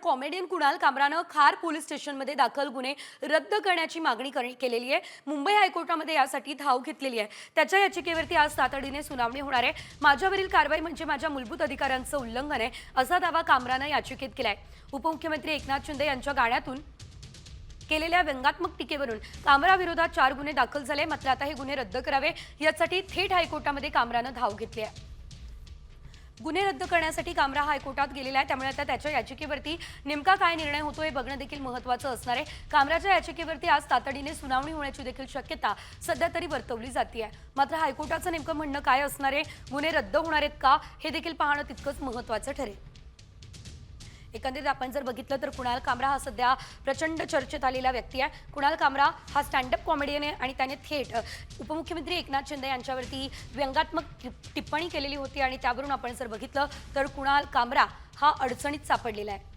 Comedian Kunal कामरानं खार police स्टेशनमध्ये दाखल गुन्हे रद्द करण्याची मागणी केलेली आहे। मुंबई हायकोर्टामध्ये यासाठी धाव घेतलेली आहे। त्याच्या याचिकेवरती आज तातडीने सुनावणी होणार आहे। माझ्यावरील कारवाई म्हणजे माझ्या मूलभूत अधिकारांचं उल्लंघन आहे असा दावा कामरानं याचिकेत केलाय। उपमुख्यमंत्री एकनाथ शिंदे यांच्या गाण्यातून केलेल्या व्यंगात्मक टीकेवरून कामराविरोधात 4 गुन्हे दाखल झाले। मात्र आता हे गुन्हे रद्द करावे यासाठी थेट हायकोर्टामध्ये कामरानं धाव घेतली आहे। गुन्हे रद्द करण्यासाठी कामरा हायकोर्टात गेलेला आहे, त्यामुळे आता त्याच्या याचिकेवरती नेमका काय निर्णय होतो हे बघणं देखील महत्त्वाचं असणार आहे। कामराच्या याचिकेवरती आज तातडीने सुनावणी होण्याची देखील शक्यता सध्या तरी वर्तवली जाते आहे। मात्र हायकोर्टाचं नेमकं म्हणणं काय असणार आहे, गुन्हे रद्द होणार आहेत का हे देखील पाहणं तितकंच महत्त्वाचं ठरेल। एकंदरीत आपण जर बघितलं तर कुणाल कामरा हा सध्या प्रचंड चर्चेत आलेला व्यक्ती आहे। कुणाल कामरा हा स्टँडअप कॉमेडियन आहे आणि त्याने थेट उपमुख्यमंत्री एकनाथ शिंदे यांच्यावरती व्यंगात्मक टिप्पणी केलेली होती आणि त्यावरून आपण जर बघितलं तर कुणाल कामरा हा अडचणीत सापडलेला आहे।